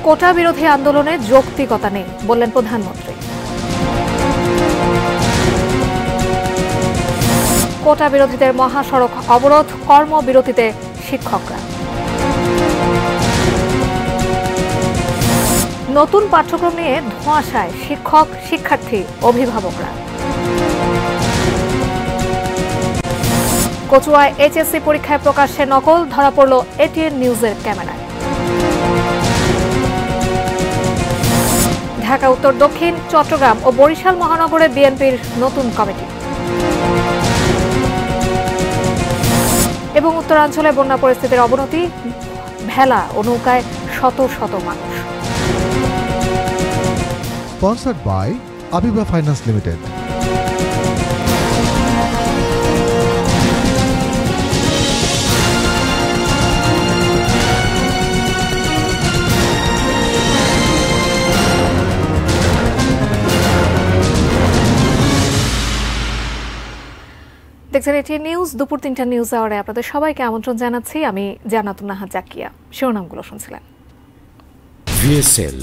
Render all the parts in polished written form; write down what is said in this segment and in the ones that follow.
কোটা বিরোধী আন্দোলনে যৌক্তিকতা নেই বললেন প্রধানমন্ত্রী। কোটা বিরোধীদের মহাসড়ক অবরোধ, কর্মবিরতিতে শিক্ষকরা। নতুন পাঠ্যক্রম নিয়ে ধোঁয়াশায় শিক্ষক, শিক্ষার্থী, অভিভাবকরা। কচুয়ায় এইচএসসি পরীক্ষায় প্রকাশ্যে নকল, ধরা পড়ল এটিএন নিউজের ক্যামেরায়। ঢাকা উত্তর দক্ষিণ, চট্টগ্রাম ও বরিশাল মহানগরে বিএনপির নতুন কমিটি। এবং উত্তরাঞ্চলে বন্যা পরিস্থিতির অবনতি, ভেলা ও নৌকায় শত শত মানুষ। Sponsored by Abiba Finance Limited. দেখছেন এটিএন নিউজ। দুপুর ৩টা নিউজ আওয়ারে আপনাদের সবাইকে আমন্ত্রণ জানাচ্ছি। আমি জান্নাতুন নাহা জাকিয়া। শিরোনামগুলো শুনছিলেন। VSL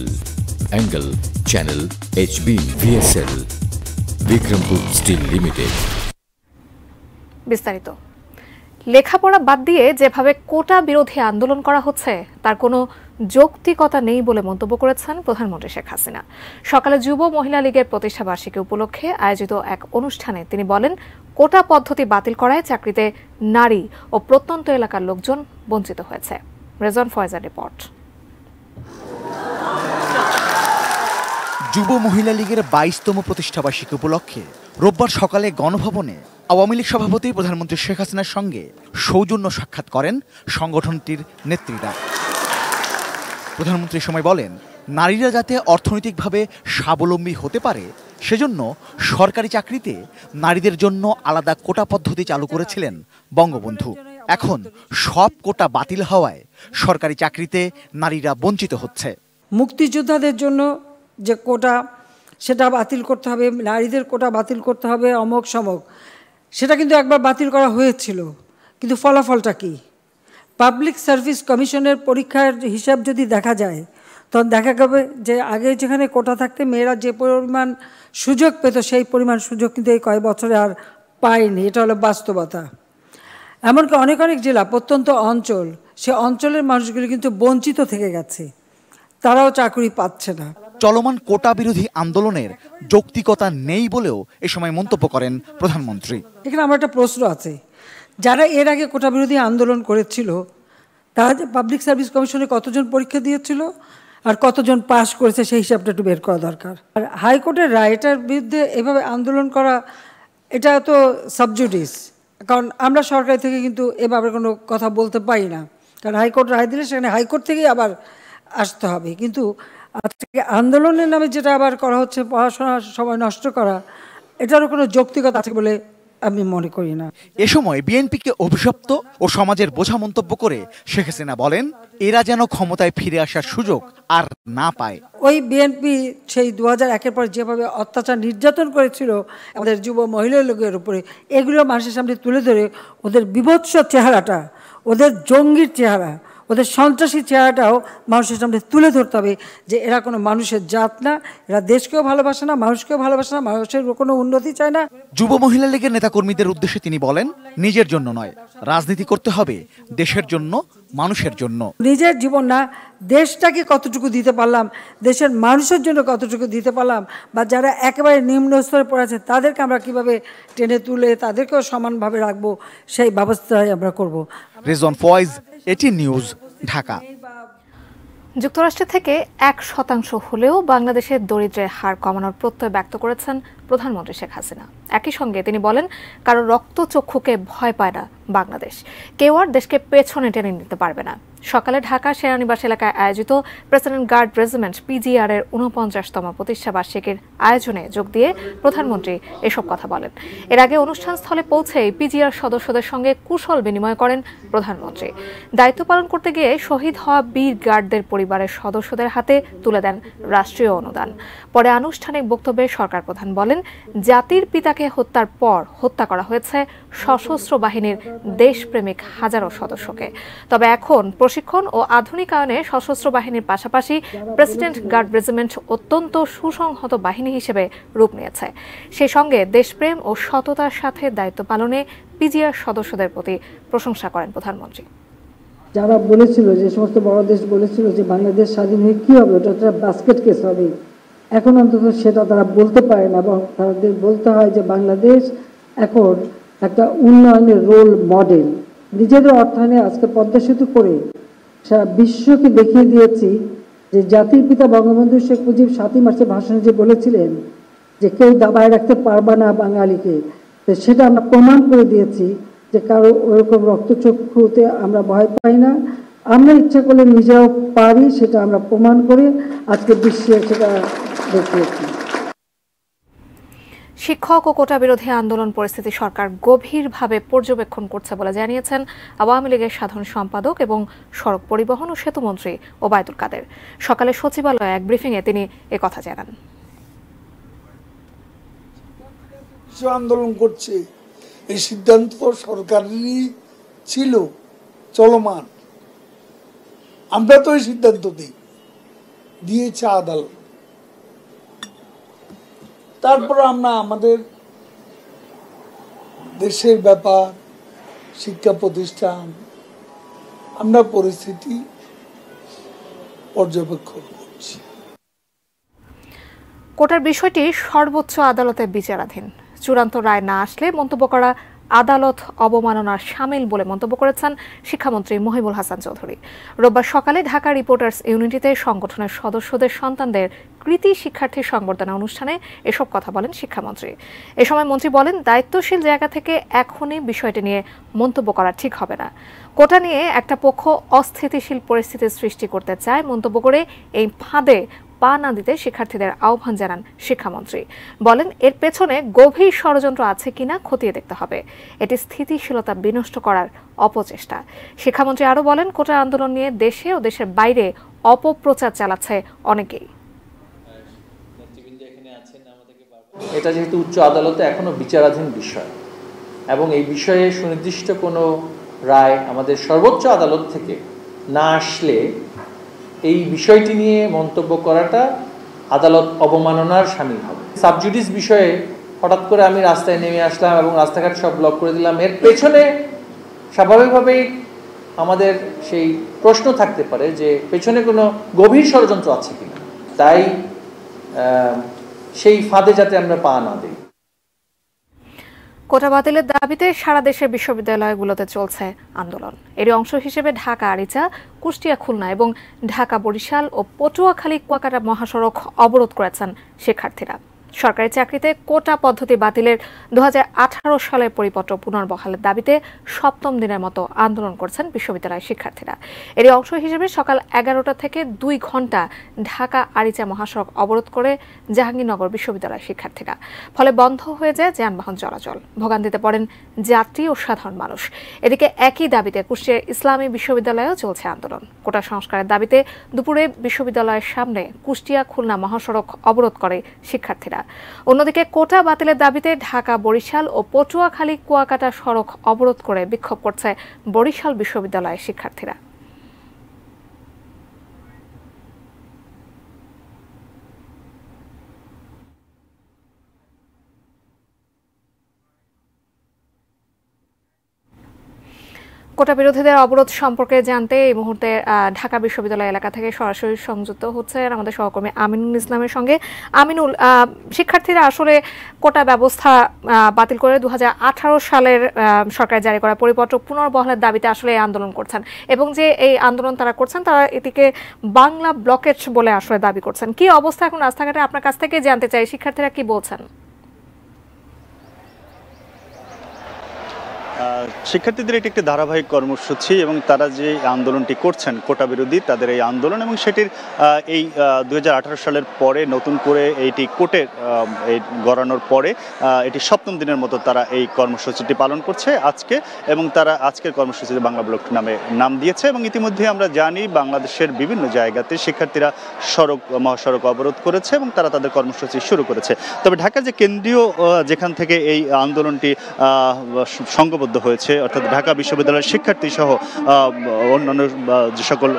Angle Channel HB VSL Bikrampur steel limited. বিস্তারিত। লেখাপড়া বাদ দিয়ে যেভাবে কোটা বিরোধী আন্দোলন করা হচ্ছে তার কোনো যৌক্তিকতা নেই বলে মন্তব্য করেছেন প্রধানমন্ত্রী শেখ হাসিনা। সকালে যুব মহিলা লীগের প্রতিষ্ঠাবার্ষিকী উপলক্ষে আয়োজিত এক অনুষ্ঠানে তিনি বলেন, কোটা পদ্ধতি বাতিল করায় চাকরিতে নারী ও প্রত্যন্ত এলাকার লোকজন বঞ্চিত হয়েছে। রেজন ফয়জার রিপোর্ট। যুব মহিলা লীগের 22তম প্রতিষ্ঠাবার্ষিকী উপলক্ষে রোববার সকালে গণভবনে আওয়ামী লীগ সভাপতি প্রধানমন্ত্রী শেখ হাসিনার সঙ্গে সৌজন্য সাক্ষাৎ করেন সংগঠনটির নেত্রীরা। প্রধানমন্ত্রী সময় বলেন, নারীরা যাতে অর্থনৈতিকভাবে স্বাবলম্বী হতে পারে সেজন্য সরকারি চাকরিতে নারীদের জন্য আলাদা কোটা পদ্ধতি চালু করেছিলেন বঙ্গবন্ধু। এখন সব কোটা বাতিল হওয়ায় সরকারি চাকরিতে নারীরা বঞ্চিত হচ্ছে। মুক্তিযোদ্ধাদের জন্য যে কোটা সেটা বাতিল করতে হবে, নারীদের কোটা বাতিল করতে হবে, অমক সমক, সেটা কিন্তু একবার বাতিল করা হয়েছিল, কিন্তু ফলাফলটা কি? পাবলিক সার্ভিস কমিশনের পরীক্ষার হিসাব যদি দেখা যায় তখন দেখা যাবে যে আগে যেখানে কোটা থাকতে মেয়েরা যে পরিমাণ সুযোগ পেত সেই পরিমাণ সুযোগ কিন্তু এই কয়েক বছরে আর পায়নি। এটা হলো বাস্তবতা। এমনকি অনেক অনেক জেলা, প্রত্যন্ত অঞ্চল, সে অঞ্চলের মানুষগুলি কিন্তু বঞ্চিত থেকে গেছে, তারাও চাকরি পাচ্ছে না। চলমান কোটা বিরোধী আন্দোলনের যৌক্তিকতা নেই বলেও এ সময় মন্তব্য করেন প্রধানমন্ত্রী। এখানে আমার একটা প্রশ্ন আছে, যারা এর আগে কোটা বিরোধী আন্দোলন করেছিল তারা পাবলিক সার্ভিস কমিশনে কতজন পরীক্ষা দিয়েছিল আর কতজন পাস করেছে সেই হিসাবটা একটু বের করা দরকার। আর হাইকোর্টের রায়, এটার বিরুদ্ধে এভাবে আন্দোলন করা এটা তো সাবজুডিস, কারণ আমরা সরকার থেকে কিন্তু এভাবে কোনো কথা বলতে পারি না, কারণ হাইকোর্ট রায় দিলে সেখানে হাইকোর্ট থেকেই আবার আসতে হবে। কিন্তু আজকে আন্দোলনের নামে যেটা আবার করা হচ্ছে, পড়াশোনার সময় নষ্ট করা, এটারও কোনো যৌক্তিকতা আছে বলে আমি মনে করি না। এ সময় বিএনপিকে অভিশপ্ত ও সমাজের বোঝা মন্তব্য করে শেখ হাসিনা বলেন, এরা যেন ক্ষমতায় ফিরে আসার সুযোগ আর না পায়। ওই বিএনপি সেই 2001-এর পর যেভাবে অত্যাচার নির্যাতন করেছিল আমাদের যুব মহিলা লোকের উপরে, এগুলো মানুষের সামনে তুলে ধরে ওদের বিভৎস চেহারাটা, ওদের জঙ্গির চেহারা, ওদের সন্ত্রাসী চেহারাটাও মানুষের সামনে তুলে ধরতে হবে যে এরা কোনো মানুষের জাত না, এরা দেশকেও ভালোবাসে না, মানুষকেও ভালোবাসে না, মানুষের কোনো উন্নতি চায় না। যুব মহিলা লীগের নেতাকর্মীদের উদ্দেশ্যে তিনি বলেন, নিজের জন্য নয়, রাজনীতি করতে হবে দেশের জন্য, মানুষের জন্য। নিজের জীবন না, দেশটাকে কতটুকু দিতে পারলাম, দেশের মানুষের জন্য কতটুকু দিতে পারলাম, বা যারা একেবারে নিম্ন স্তরে পড়ে আছে তাদেরকে আমরা কিভাবে টেনে তুলে তাদেরকেও সমানভাবে রাখবো, সেই ব্যবস্থাই আমরা করব। রেজন ফয়েজ, এটি নিউজ, ঢাকা। যুক্তরাষ্ট্র থেকে 1% হলেও বাংলাদেশের দরিদ্রের হার কমানোর প্রত্যয় ব্যক্ত করেছেন প্রধানমন্ত্রী শেখ হাসিনা। একই সঙ্গে তিনি বলেন, কারো রক্তচক্ষুকে ভয় পায় না বাংলাদেশ, কেউ আর দেশকে পেছনে টেনে নিতে পারবে না। সকালে ঢাকা সেনানিবাস এলাকায় আয়োজিত প্রেসিডেন্ট গার্ড রেজিমেন্ট PGR এর 49তম প্রতিষ্ঠাবার্ষিকীর আয়োজনে যোগ দিয়ে প্রধানমন্ত্রী এসব কথা বলেন। এর আগে অনুষ্ঠানস্থলে পৌঁছেই PGR সদস্যদের সঙ্গে কুশল বিনিময় করেন প্রধানমন্ত্রী। দায়িত্ব পালন করতে গিয়ে শহীদ হওয়া বীর গার্ডদের পরিবারের সদস্যদের হাতে তুলে দেন রাষ্ট্রীয় অনুদান। পরে আনুষ্ঠানিক বক্তব্যে সরকার প্রধান বলেন, জাতির পিতাকে হত্যার পর হত্যা করা হয়েছে সশস্ত্র বাহিনীর দেশপ্রেমিক হাজারো সদস্যকে, তবে এখন প্রশিক্ষণ ও আধুনিকায়নে সশস্ত্র বাহিনীর পাশাপাশি প্রেসিডেন্ট গার্ড রেজিমেন্ট অত্যন্ত সুসংহত বাহিনী হিসেবে রূপ নিয়েছে। সেই সঙ্গে দেশপ্রেম ও সততার সাথে দায়িত্ব পালনে পিজিআর সদস্যদের প্রতি প্রশংসা করেন প্রধানমন্ত্রী। যারা বলেছিল, যে সমস্ত বড় দেশ বলেছিল যে বাংলাদেশ স্বাধীন হয়ে কী হবে, ওটা একটা বাস্কেট কেস হবে, এখন অন্তত সেটা তারা বলতে পারে না, এবং তাদের বলতে হয় যে বাংলাদেশ এখন একটা উন্নয়নের রোল মডেল। নিজেদের অর্থায়নে আজকে পদ্মা সেতু করে সারা বিশ্বকে দেখিয়ে দিয়েছি যে জাতির পিতা বঙ্গবন্ধু শেখ মুজিব 7ই মার্চের ভাষণে যে বলেছিলেন যে কেউ দাবায় রাখতে পারবে না বাঙালিকে, তো সেটা আমরা প্রমাণ করে দিয়েছি যে কারো ওরকম রক্তচক্ষুতে আমরা ভয় পাই না, আমরা ইচ্ছা করলে নিজেরাও পারি, সেটা আমরা প্রমাণ করে আজকে বিশ্বে সেটা দেখিয়েছি। শিক্ষক ও কোটা বিরোধী আন্দোলন পরিস্থিতি সরকার গভীরভাবে পর্যবেক্ষণ করছে বলে জানিয়েছেন আওয়ামী লীগের সাধারণ সম্পাদক এবং সড়ক পরিবহন ও সেতুমন্ত্রী ওবায়দুল কাদের। সকালে সচিবালয়ে এক ব্রিফিংয়ে তিনি একথা জানান। আন্দোলন করছে, এই সিদ্ধান্ত সরকারেরই ছিল, চলমান। আমরা তো এই সিদ্ধান্ত দিয়েছে আদালত, তারপর আমরা আমাদের দেশের ব্যাপার, শিক্ষা প্রতিষ্ঠান, আমরা পরিস্থিতি পর্যবেক্ষণ করছি। কোটার বিষয়টি সর্বোচ্চ আদালতে বিচারাধীন। চূড়ান্ত রায় না আসলে মন্তব্য করা আদালত অবমাননার শামিল বলে মন্তব্য করেছেন শিক্ষামন্ত্রী মহিবুল হাসান চৌধুরী। রোববার সকালে ঢাকা রিপোর্টার্স ইউনিটিতে সংগঠনের সদস্যদের সন্তানদের কৃতি শিক্ষার্থী সংবর্ধনা অনুষ্ঠানে এসব কথা বলেন শিক্ষামন্ত্রী। এ সময় মন্ত্রী বলেন, দায়িত্বশীল জায়গা থেকে এখনই বিষয়টি নিয়ে মন্তব্য করা ঠিক হবে না। কোটা নিয়ে একটা পক্ষ অস্থিতিশীল পরিস্থিতির সৃষ্টি করতে চায় মন্তব্য করে এই ফাঁদে পা না দিতে শিক্ষার্থীদের আহ্বান জানান শিক্ষামন্ত্রী। বলেন, এর পেছনে গভীর ষড়যন্ত্র আছে কিনা খতিয়ে দেখতে হবে। এটি স্থিতিশীলতা বিনষ্ট করার অপচেষ্টা। শিক্ষামন্ত্রী আরও বলেন, কোটা আন্দোলন নিয়ে দেশে ও দেশের বাইরে অপপ্রচার চালাচ্ছে অনেকেই। এটা যেহেতু উচ্চ আদালতে এখনো বিচারাধীন বিষয় এবং এই বিষয়ে সুনির্দিষ্ট কোনো রায় আমাদের সর্বোচ্চ আদালত থেকে না আসলে এই বিষয়টি নিয়ে মন্তব্য করাটা আদালত অবমাননার শামিল হবে। সাবজুডিস বিষয়ে হঠাৎ করে আমি রাস্তায় নেমে আসলাম এবং রাস্তাঘাট সব ব্লক করে দিলাম, এর পেছনে স্বাভাবিকভাবেই আমাদের সেই প্রশ্ন থাকতে পারে যে পেছনে কোনো গভীর ষড়যন্ত্র আছে কিনা। তাই সেই ফাঁদে যাতে আমরা পা না দিই। কোটা বাতিলের দাবিতে সারা দেশের বিশ্ববিদ্যালয়গুলোতে চলছে আন্দোলন। এর অংশ হিসেবে ঢাকা আরিচা, কুষ্টিয়া খুলনা এবং ঢাকা বরিশাল ও পটুয়াখালী কুয়াকাটা মহাসড়ক অবরোধ করেছেন শিক্ষার্থীরা। সরকারি চাকরিতে কোটা পদ্ধতি বাতিলের 2018 সালের পরিপত্র পুনর্বহালের দাবিতে 7ম দিনের মতো আন্দোলন করছেন বিশ্ববিদ্যালয়ের শিক্ষার্থীরা। এর অংশ হিসেবে সকাল 11টা থেকে 2 ঘণ্টা ঢাকা আরিচা মহাসড়ক অবরোধ করে জাহাঙ্গীরনগর বিশ্ববিদ্যালয়ের শিক্ষার্থীরা। ফলে বন্ধ হয়ে যায় যানবাহন চলাচল, ভোগান্তিতে পড়েন যাত্রী ও সাধারণ মানুষ। এদিকে একই দাবিতে কুষ্টিয়ার ইসলামী বিশ্ববিদ্যালয়েও চলছে আন্দোলন। কোটা সংস্কারের দাবিতে দুপুরে বিশ্ববিদ্যালয়ের সামনে কুষ্টিয়া খুলনা মহাসড়ক অবরোধ করে শিক্ষার্থীরা। অন্যদিকে কোটা বাতিলের দাবিতে ঢাকা বরিশাল ও পটুয়াখালী কুয়াকাটা সড়ক অবরোধ করে বিক্ষোভ করছে বরিশাল বিশ্ববিদ্যালয়ের শিক্ষার্থীরা। কোটা বিরোধীদের অবরোধ সম্পর্কে জানতে এই মুহূর্তে ঢাকা বিশ্ববিদ্যালয় এলাকা থেকে সরাসরি সংযুক্ত হচ্ছেন আমাদের সহকর্মী আমিনুল ইসলামের সঙ্গে। আমিনুল, শিক্ষার্থীরা আসলে কোটা ব্যবস্থা বাতিল করে 2018 সালের সরকার জারি করা পরিপত্র পুনর্বহালের দাবিতে আসলে এই আন্দোলন করছেন, এবং যে এই আন্দোলন তারা করছেন তারা এটিকে বাংলা ব্লকেজ বলে আসলে দাবি করছেন। কি অবস্থা এখন রাস্তাঘাটে, আপনার কাছ থেকে জানতে চাই শিক্ষার্থীরা কি বলছেন? শিক্ষার্থীদের এটি একটি ধারাবাহিক কর্মসূচি এবং তারা যে আন্দোলনটি করছেন কোটা বিরোধী, তাদের এই আন্দোলন এবং সেটির এই 2018 সালের পরে নতুন করে এইটি কোর্টের এই গড়ানোর পরে এটি 7ম দিনের মতো তারা এই কর্মসূচিটি পালন করছে আজকে, এবং তারা আজকের কর্মসূচিতে বাংলা ব্লক নামে নাম দিয়েছে। এবং ইতিমধ্যে আমরা জানি বাংলাদেশের বিভিন্ন জায়গাতে শিক্ষার্থীরা মহাসড়ক অবরোধ করেছে এবং তারা তাদের কর্মসূচি শুরু করেছে। তবে ঢাকার যে কেন্দ্রীয় যেখান থেকে এই আন্দোলনটি সংঘবদ্ধ হয়েছে রয়েছে, অর্থাৎ ঢাকা বিশ্ববিদ্যালয়ের শিক্ষার্থী সহ অন্যান্য যে সকল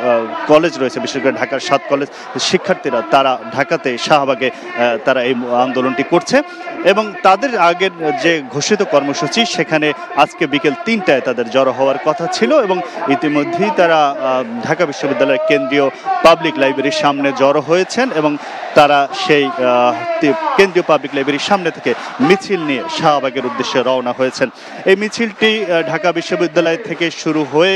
কলেজ রয়েছে, বিশেষ করে ঢাকার 7 কলেজ শিক্ষার্থীরা তারা ঢাকাতে শাহবাগে তারা এই আন্দোলনটি করছে এবং তাদের আগের যে ঘোষিত কর্মসূচি সেখানে আজকে বিকেল 3টায় তাদের জড়ো হওয়ার কথা ছিল এবং ইতিমধ্যেই তারা ঢাকা বিশ্ববিদ্যালয়ের কেন্দ্রীয় পাবলিক লাইব্রেরির সামনে জড়ো হয়েছেন এবং তারা সেই কেন্দ্রীয় পাবলিক লাইব্রেরির সামনে থেকে মিছিল নিয়ে শাহবাগের উদ্দেশ্যে রওনা হয়েছেন। এই মিছিলটি ঢাকা বিশ্ববিদ্যালয় থেকে শুরু হয়ে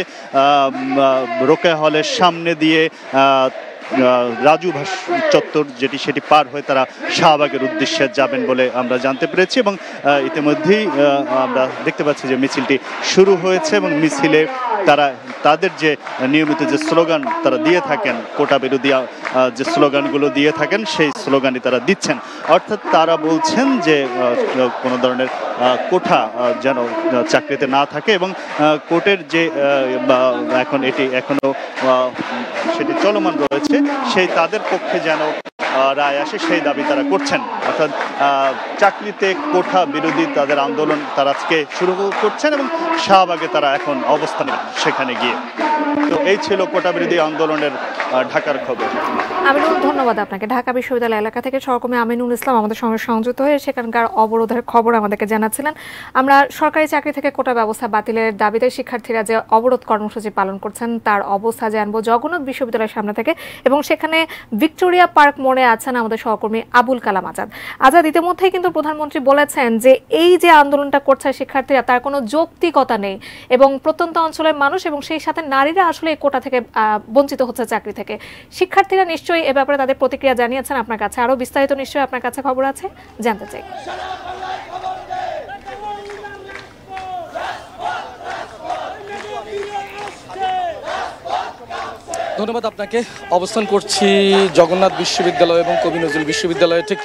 রোকেয়া হলের সামনে দিয়ে রাজু চত্বর সেটি পার হয়ে তারা শাহবাগের উদ্দেশ্যে যাবেন বলে আমরা জানতে পেরেছি এবং ইতিমধ্যেই আমরা দেখতে পাচ্ছি যে মিছিলটি শুরু হয়েছে এবং মিছিলে তারা তাদের যে নিয়মিত যে স্লোগান তারা দিয়ে থাকেন, কোটা বিরোধী যে স্লোগানগুলো দিয়ে থাকেন সেই স্লোগানই তারা দিচ্ছেন। অর্থাৎ তারা বলছেন যে কোনো ধরনের কোঠা যেন চাকরিতে না থাকে এবং কোর্টের যে এখন এটি এখনো সেটি চলমান রয়েছে সেই তাদের পক্ষে যেন রায় আসে সেই দাবি তারা করছেন। অর্থাৎ চাকরিতে কোঠা বিরোধী তাদের আন্দোলন তারা আজকে শুরু করছেন এবং শাহবাগে তারা এখন অবস্থান সেখানে গিয়ে। তো এই ছিল কোটা বিরোধী আন্দোলনের ঢাকার খবর। আমিনুল, ধন্যবাদ আপনাকে। ঢাকা বিশ্ববিদ্যালয় এলাকা থেকে সহকর্মী আমিনুল ইসলাম আমাদের সঙ্গে সংযুক্ত হয়ে সেখানকার অবরোধের খবর আমাদেরকে জানাচ্ছিলেন। আমরা সরকারি চাকরি থেকে কোটা ব্যবস্থা বাতিলের দাবিতে শিক্ষার্থীরা যে অবরোধ কর্মসূচি পালন করছেন তার অবস্থা জানবো জগন্নাথ বিশ্ববিদ্যালয়ের সামনে থেকে এবং সেখানে ভিক্টোরিয়া পার্ক মোড়ে আছেন আমাদের সহকর্মী আবুল কালাম আজাদ। আজাদ, ইতিমধ্যেই কিন্তু প্রধানমন্ত্রী বলেছেন যে এই যে আন্দোলনটা করছে শিক্ষার্থীরা তার কোনো যৌক্তিকতা নেই এবং প্রত্যন্ত অঞ্চলের মানুষ এবং সেই সাথে নারীরা আসলে এই কোটা থেকে বঞ্চিত হচ্ছে চাকরি থেকে। শিক্ষার্থীরা নিশ্চয়ই এ ব্যাপারে তাদের প্রতিক্রিয়া জানিয়েছেন আপনার কাছে, আরো বিস্তারিত নিশ্চয়ই আপনার কাছে খবর আছে, জানতে চাই। ধন্যবাদ আপনাকে। অবস্থান করছি জগন্নাথ বিশ্ববিদ্যালয় এবং কবি নজরুল বিশ্ববিদ্যালয়ের ঠিক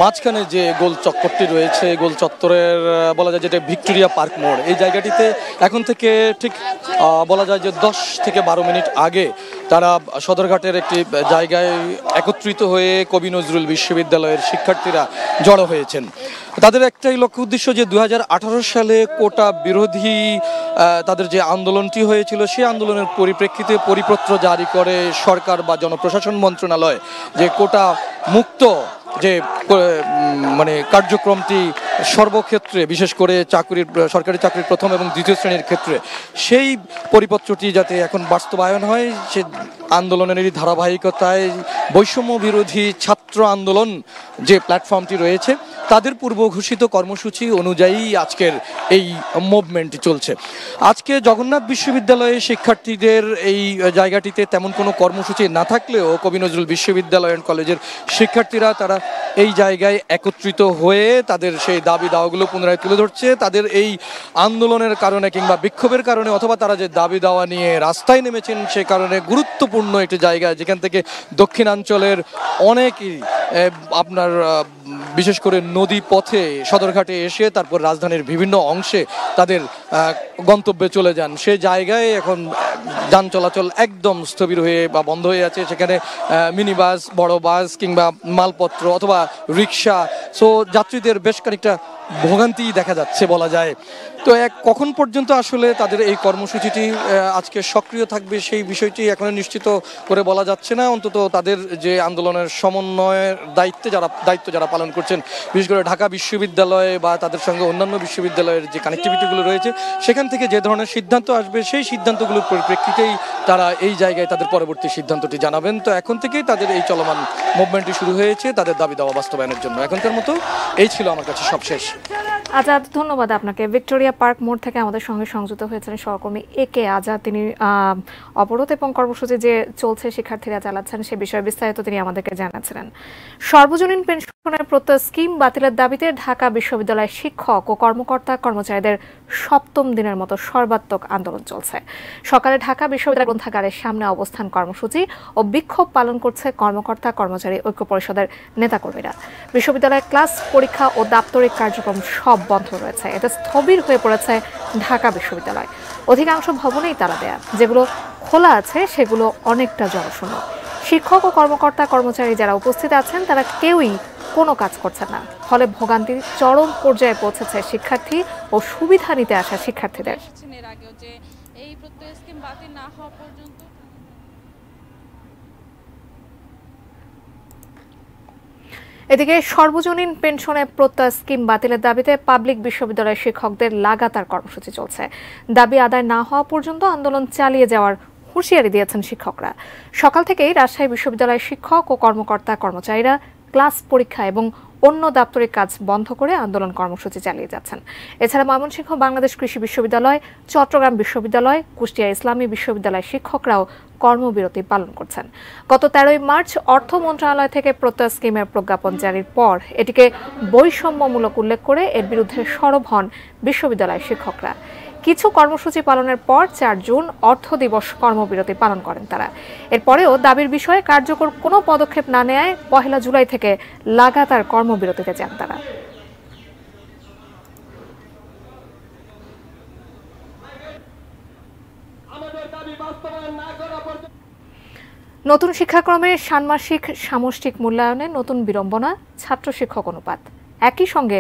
মাঝখানে যে গোল চত্বরটি রয়েছে, গোল চত্বরের বলা যায় যেটা ভিক্টোরিয়া পার্ক মোড়, এই জায়গাটিতে এখন থেকে ঠিক বলা যায় যে 10 থেকে 12 মিনিট আগে তারা সদরঘাটের একটি জায়গায় একত্রিত হয়ে কবি নজরুল বিশ্ববিদ্যালয়ের শিক্ষার্থীরা জড়ো হয়েছেন। তাদের একটাই লক্ষ্য উদ্দেশ্য যে 2018 সালে কোটা বিরোধী তাদের যে আন্দোলনটি হয়েছিল সেই আন্দোলনের পরিপ্রেক্ষিতে পরিপত্র জারি করে সরকার বা জনপ্রশাসন মন্ত্রণালয় যে কোটা মুক্ত যে মানে কার্যক্রমটি সর্বক্ষেত্রে বিশেষ করে সরকারি চাকরির প্রথম এবং দ্বিতীয় শ্রেণীর ক্ষেত্রে সেই পরিপত্রটি যাতে এখন বাস্তবায়ন হয় সে আন্দোলনেরই ধারাবাহিকতায় বৈষম্য বিরোধী ছাত্র আন্দোলন যে প্ল্যাটফর্মটি রয়েছে তাদের পূর্ব ঘোষিত কর্মসূচি অনুযায়ী আজকের এই মুভমেন্টটি চলছে। আজকে জগন্নাথ বিশ্ববিদ্যালয়ে শিক্ষার্থীদের এই জায়গাটিতে তেমন কোনো কর্মসূচি না থাকলেও কবি নজরুল বিশ্ববিদ্যালয় অ্যান্ড কলেজের শিক্ষার্থীরা তারা এই জায়গায় একত্রিত হয়ে তাদের সেই দাবি দাওয়াগুলো পুনরায় তুলে ধরছে। তাদের এই আন্দোলনের কারণে কিংবা বিক্ষোভের কারণে অথবা তারা যে দাবি দাওয়া নিয়ে রাস্তায় নেমেছেন সে কারণে গুরুত্বপূর্ণ একটি জায়গা যেখান থেকে দক্ষিণাঞ্চলের অনেকেই আপনার বিশেষ করে নদী পথে সদরঘাটে এসে তারপর রাজধানীর বিভিন্ন অংশে তাদের গন্তব্যে চলে যান। সে জায়গায় এখন যান চলাচল একদম স্থবির হয়ে বা বন্ধ হয়ে আছে। সেখানে মিনি বাস, বড় বাস কিংবা মালপত্র অথবা রিক্সা, সো যাত্রীদের বেশ খানিকটা ভোগান্তি দেখা যাচ্ছে বলা যায়। তো কখন পর্যন্ত আসলে তাদের এই কর্মসূচিটি আজকে সক্রিয় থাকবে সেই বিষয়টি এখনো নিশ্চিত করে বলা যাচ্ছে না। অন্তত তাদের যে আন্দোলনের সমন্বয়ের দায়িত্ব যারা পালন করছেন, বিশেষ করে ঢাকা বিশ্ববিদ্যালয় বা তাদের সঙ্গে অন্যান্য বিশ্ববিদ্যালয়ের যে কানেক্টিভিটিগুলো রয়েছে সেখান থেকে যে ধরনের সিদ্ধান্ত আসবে সেই সিদ্ধান্তগুলোর পরিপ্রেক্ষিতেই তারা এই জায়গায় তাদের পরবর্তী সিদ্ধান্তটি জানাবেন। তো এখন থেকেই তাদের এই চলমান মুভমেন্টটি শুরু হয়েছে তাদের দাবি দাওয়া বাস্তবায়নের জন্য। এখনকার মতো এই ছিল আমার কাছে সবশেষ। আজাদ, ধন্যবাদ আপনাকে। ভিক্টোরিয়া পার্ক মোড় থেকে আমাদের সঙ্গে সংযুক্ত হয়েছেন সহকর্মী একে আজাদ। তিনি অবরোধ এবং কর্মসূচি যে চলছে শিক্ষার্থীরা চালাচ্ছেন সে বিষয়ে বিস্তারিত তিনি আমাদেরকে জানাচ্ছিলেন। সর্বজনীন পেনশনের প্রত্যয় স্কিম বাতিলের দাবিতে ঢাকা বিশ্ববিদ্যালয়ের শিক্ষক ও কর্মকর্তা কর্মচারীদের 7ম দিনের মতো সর্বাত্মক আন্দোলন চলছে। সকালে ঢাকা বিশ্ববিদ্যালয় গ্রন্থাগারের সামনে অবস্থান কর্মসূচি ও বিক্ষোভ পালন করছে কর্মকর্তা কর্মচারী ঐক্য পরিষদের নেতাকর্মীরা। বিশ্ববিদ্যালয়ের ক্লাস, পরীক্ষা ও দাপ্তরিক কার্যক্রম সব বন্ধ রয়েছে। এতে স্থবির হয়ে পড়েছে ঢাকা বিশ্ববিদ্যালয়। অধিকাংশ ভবনেই তালা দেয়া, যেগুলো খোলা আছে সেগুলো অনেকটা জনশূন্য। শিক্ষক ও কর্মকর্তা কর্মচারী যারা উপস্থিত আছেন তারা কেউই কোনো কাজ করছে না। ফলে ভোগান্তি চরম পর্যায়ে পৌঁছেছে শিক্ষার্থী ও সুবিধা নিতে আসা শিক্ষার্থীদের। এদিকে সর্বজনীন পেনশনে প্রত্যয় স্কিম বাতিলের দাবিতে পাবলিক বিশ্ববিদ্যালয়ের শিক্ষকদের লাগাতার কর্মসূচি চলছে। দাবি আদায় না হওয়া পর্যন্ত আন্দোলন চালিয়ে যাওয়ার হুঁশিয়ারি দিয়েছেন শিক্ষকরা। সকাল থেকেই রাজশাহী বিশ্ববিদ্যালয়ের শিক্ষক ও কর্মকর্তা কর্মচারীরা ক্লাস, পরীক্ষা এবং অন্য দাপ্তরিক কাজ বন্ধ করে আন্দোলন কর্মসূচি চালিয়ে যাচ্ছেন। এছাড়া ময়মনসিংহ বাংলাদেশ কৃষি বিশ্ববিদ্যালয়, চট্টগ্রাম বিশ্ববিদ্যালয়, কুষ্টিয়া ইসলামী বিশ্ববিদ্যালয়ের শিক্ষকরাও কর্মবিরতি পালন করছেন। গত 13 মার্চ অর্থ মন্ত্রণালয় থেকে প্রত্যয় স্কিমের প্রজ্ঞাপন জারির পর এটিকে বৈষম্যমূলক উল্লেখ করে এর বিরুদ্ধে সরব হন বিশ্ববিদ্যালয়ের শিক্ষকরা। কিছু কর্মসূচি পালনের পর 4 জুন অর্থ দিবস কর্মবিরতি পালন করেন তারা। এরপরেও দাবির বিষয়ে কার্যকর কোনো পদক্ষেপ না নেয় 1 জুলাই থেকে লাগাতার কর্মবিরতিতে যান তারা। নতুন শিক্ষাক্রমে ষান্মাসিক সামষ্টিক মূল্যায়নে নতুন বিড়ম্বনা, ছাত্র শিক্ষক অনুপাত। একই সঙ্গে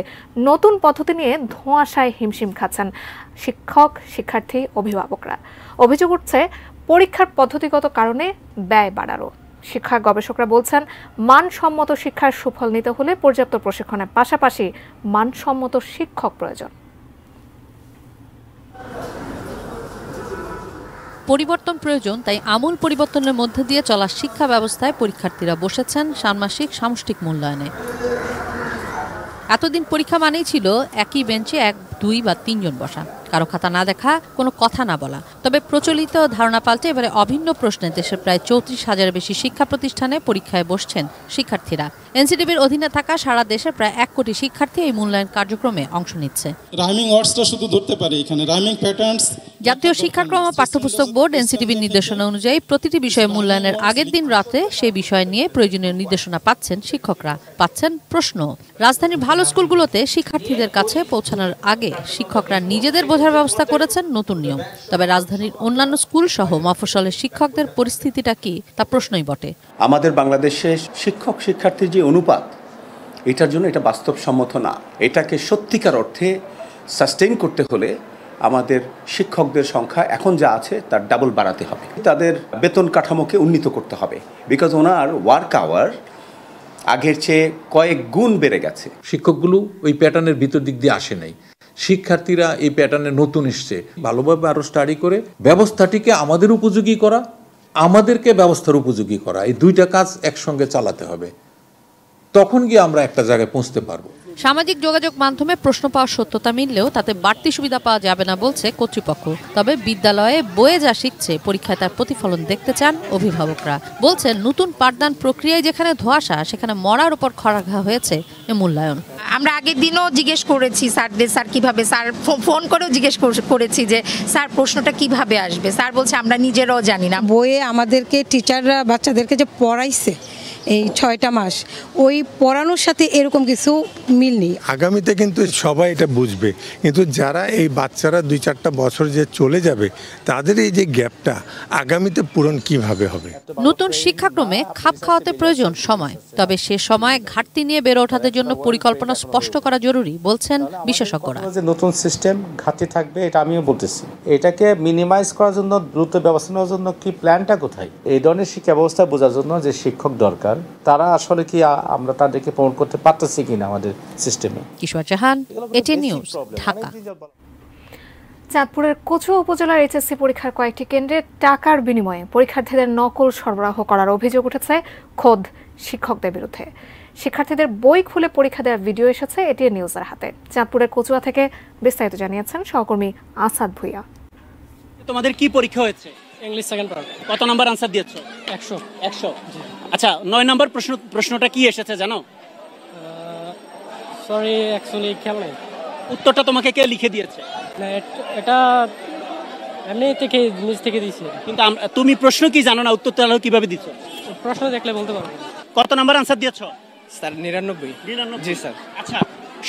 নতুন পদ্ধতি নিয়ে ধোঁয়াশায় হিমশিম খাচ্ছেন শিক্ষক, শিক্ষার্থী, অভিভাবকরা। অভিযোগ উঠছে পরীক্ষার পদ্ধতিগত কারণে ব্যয় বাড়ারও। শিক্ষা গবেষকরা বলছেন, মানসম্মত শিক্ষার সুফল নিতে হলে পর্যাপ্ত প্রশিক্ষণের পাশাপাশি মানসম্মত শিক্ষক প্রয়োজন। পরিবর্তন প্রয়োজন, তাই আমূল পরিবর্তনের মধ্যে দিয়ে চলা শিক্ষা ব্যবস্থায় পরীক্ষার্থীরা বসেছেন ষান্মাসিক সামষ্টিক মূল্যায়নে। এতদিন পরীক্ষা মানেই ছিল একই বেঞ্চে 1, 2 বা 3 জন বসা, কারো খাতা না দেখা, কোনো কথা না বলা। তবে প্রচলিত ধারণা পাল্টে এবারে অভিন্ন প্রশ্নে দেশের প্রায় 34,000-এর বেশি শিক্ষা প্রতিষ্ঠানে পরীক্ষায় বসছেন শিক্ষার্থীরা। এনসিটিবির অধীনে থাকা সারা দেশের প্রায় 1 কোটি শিক্ষার্থী এই মূল্যায়ন কার্যক্রমে অংশ নিচ্ছে। রাইমিং ওয়ার্ডসটা শুধু ধরতে পারি, এখানে রাইমিং প্যাটার্নস। জাতীয় শিক্ষাক্রম ও পাঠ্যপুস্তক বোর্ড এনসিটিবির নির্দেশনা অনুযায়ী প্রতিটি বিষয়ে মূল্যায়নের আগের দিন রাতে সেই বিষয় নিয়ে প্রয়োজনীয় নির্দেশনা পাচ্ছেন শিক্ষকরা, পাচ্ছেন প্রশ্ন। রাজধানীর ভালো স্কুলগুলোতে শিক্ষার্থীদের কাছে পৌঁছানোর আগে শিক্ষকরা নিজেদের বোঝার ব্যবস্থা করেছেন নতুন নিয়ম। তবে রাজধানীর অন্যান্য স্কুল সহ মফস্বলের শিক্ষকদের পরিস্থিতিটা কি, তা প্রশ্নই বটে। আমাদের বাংলাদেশে শিক্ষক শিক্ষার্থীর যে অনুপাত, এটার জন্য এটা বাস্তবসম্মত না। এটাকে সত্যিকার অর্থে সাস্টেইন করতে হলে আমাদের শিক্ষকদের সংখ্যা এখন যা আছে তার ডাবল বাড়াতে হবে। তাদের বেতন কাঠামোকে উন্নীত করতে হবে, বিকজ ওনার ওয়ার্ক আওয়ার আগের চেয়ে কয়েক গুণ বেড়ে গেছে। শিক্ষকগুলো ওই প্যাটার্নের ভিতর দিক দিয়ে আসে নাই, শিক্ষার্থীরা এই প্যাটার্নে নতুন এসছে। ভালোভাবে আরও স্টাডি করে ব্যবস্থাটিকে আমাদের উপযোগী করা, আমাদেরকে ব্যবস্থার উপযোগী করা, এই দুইটা কাজ একসঙ্গে চালাতে হবে। তখন গিয়ে আমরা একটা জায়গায় পৌঁছতে পারবো। সামাজিক যোগাযোগ মাধ্যমে প্রশ্ন পাওয়ার সত্যতা মিললেও তাতে বাড়তি সুবিধা পাওয়া যাবে না বলছে কর্তৃপক্ষ। তবে বিদ্যালয়ে বইয়ে যা শিখছে পরীক্ষায় তার প্রতিফলন দেখতে চান অভিভাবকরা। বলছেন, নতুন পাঠদান প্রক্রিয়ায় যেখানে ধোঁয়াশা, সেখানে মরার উপর খড়াঘা হয়েছে এ মূল্যায়ন। আমরা আগের দিনও জিজ্ঞেস করেছি স্যারদের, স্যার কিভাবে, স্যার ফোন করেও জিজ্ঞেস করেছি যে স্যার প্রশ্নটা কিভাবে আসবে। স্যার বলছে আমরা নিজেরাও জানি না। বইয়ে আমাদেরকে টিচাররা বাচ্চাদেরকে যে পড়াইছে এই 6টা মাস, ওই পড়ানোর সাথে এরকম কিছু মিল নেই। আগামীতে কিন্তু সবাই এটা বুঝবে, কিন্তু যারা এই বাচ্চারা 2-4টা বছর যে চলে যাবে, তাদের এই যে গ্যাপটা আগামীতে পূরণ কিভাবে হবে। নতুন শিক্ষাক্রমে খাপ খাওয়াতে প্রয়োজন সময়, তবে সে সময় ঘাটতি নিয়ে বেড়ে ওঠার জন্য পরিকল্পনা স্পষ্ট করা জরুরি বলছেন বিশেষজ্ঞরা। নতুন সিস্টেম ঘাটতি থাকবে, এটা আমিও বলতেছি। এটাকে মিনিমাইজ করার জন্য, দ্রুত ব্যবস্থা নেওয়ার জন্য কি প্ল্যানটা কোথায়? এই ধরনের শিক্ষা ব্যবস্থা বোঝার জন্য যে শিক্ষক দরকার, তারা আসলে কি আমরা তাদেরকে প্রমোট করতে পারতেছি কিনা আমাদের সিস্টেমে। কিশোর জাহান, এটিএন নিউজ, ঢাকা। চাঁদপুরের কচুয়া উপজেলার এইচএসসি পরীক্ষার কয়েকটি কেন্দ্রে টাকার বিনিময়ে পরীক্ষার্থীদের নকল সরবরাহ করার অভিযোগ উঠেছে খোদ শিক্ষকদের বিরুদ্ধে। শিক্ষার্থীদের বই খুলে পরীক্ষা দেওয়ার ভিডিও এসেছে এটিএন নিউজের হাতে। চাঁদপুরের কচুয়া থেকে বিস্তারিত জানিয়েছেন সহকর্মী আসাদ ভুইয়া। তোমাদের কি পরীক্ষা হয়েছে? English second part. কত নাম্বার আনসার দিয়েছো? 100। আচ্ছা, 9 নাম্বার প্রশ্নটা কি এসেছে জানো? সরি, অ্যাকচুয়ালি খেয়াল নেই। উত্তরটা তোমাকে কে লিখে দিয়েছে? না, এটা এমনি থেকে নিজ থেকে দিয়েছে। কিন্তু তুমি প্রশ্ন কি জানো না, উত্তর তাহলে কিভাবে দিছো? প্রশ্ন দেখলে বলতে পারবো। কত নাম্বার আনসার দিয়েছো? স্যার 99। জি স্যার। আচ্ছা,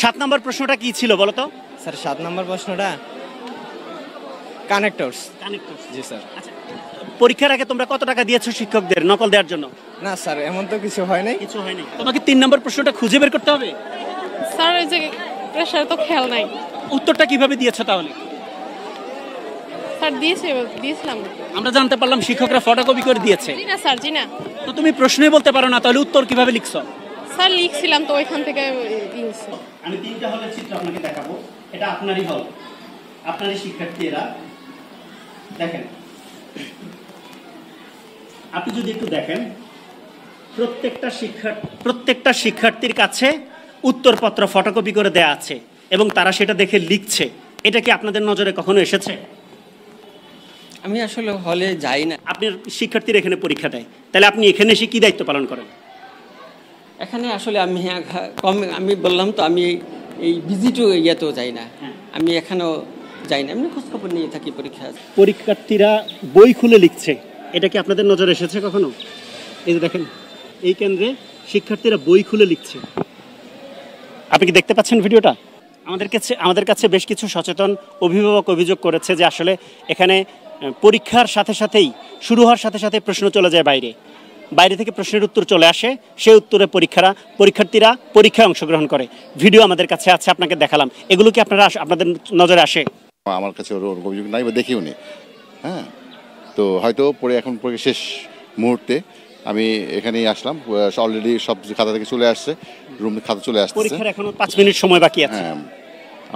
7 নাম্বার প্রশ্নটা কি ছিল বলো তো? স্যার 7 নাম্বার প্রশ্নটা কানেক্টরস। জি স্যার। আচ্ছা, পরীক্ষার আগে তোমরা কত টাকা দিয়েছো শিক্ষকদের নকল দেওয়ার জন্য? না স্যার, এমন তো কিছু হয় নাই। কিছু হয়নি। তোমাকে 3 নম্বর প্রশ্নটা খুঁজে বের করতে হবে। স্যার এই যে প্রেসার তো খেয়াল নাই। উত্তরটা কিভাবে দিয়েছো তাহলে? স্যার দিয়েছিলাম। আমরা জানতে পারলাম শিক্ষকরা ফটোকপি করে দিয়েছে। জি না স্যার, জি না। তো তুমি প্রশ্নই বলতে পারো না, তাহলে উত্তর কিভাবে লিখছো? স্যার লিখছিলাম তো ওইখান থেকে দিয়েছি। আমি 3টা হলের চিত্র আপনাকে দেখাবো। এটা আপনারই হল, আপনারই শিক্ষার্থীরা দেখেন। আপনি যদি একটু দেখেন, প্রত্যেকটা শিক্ষার্থীর কাছে উত্তরপত্র ফটোকপি করে দেয়া আছে এবং তারা সেটা দেখে লিখছে। এটা কি আপনাদের নজরে কখনো এসেছে? আমি আসলে হলে যাই না। আপনার শিক্ষার্থীরা এখানে পরীক্ষা দেয়, তাহলে আপনি এখানে এসে কি দায়িত্ব পালন করেন? এখানে আসলে আমি বললাম তো, আমি এই ভিজিটও ইয়েতেও যাই না, আমি এখানেও যাই না, এমনি খোঁজখবর নিয়ে থাকি পরীক্ষা। পরীক্ষার্থীরা বই খুলে লিখছে, এটা কি আপনাদের নজরে এসেছে কখনো? এই যে দেখেন, এই কেন্দ্রে শিক্ষার্থীরা বই খুলে লিখছে। আপনি কি দেখতে পাচ্ছেন ভিডিওটা? আমাদের কাছে বেশ কিছু সচেতন অভিভাবক অভিযোগ করেছে যে আসলে এখানে পরীক্ষার সাথে সাথেই শুরু হওয়ার সাথে সাথে প্রশ্ন চলে যায় বাইরে থেকে প্রশ্নের উত্তর চলে আসে, সেই উত্তরে পরীক্ষার্থীরা পরীক্ষায় অংশগ্রহণ করে। ভিডিও আমাদের কাছে আছে, আপনাকে দেখালাম। এগুলো কি আপনাদের নজরে আসে? আমার কাছে ওর অভিযোগ নাই বা দেখিও নি। হ্যাঁ, তো হয়তো এখন পরীক্ষা শেষ মুহূর্তে আমি এখানেই আসলাম, অলরেডি সব খাতা থেকে চলে আসছে, রুম খাতা চলে আসছে। পরীক্ষার এখনো 5 মিনিট সময় বাকি আছে। হ্যাঁ,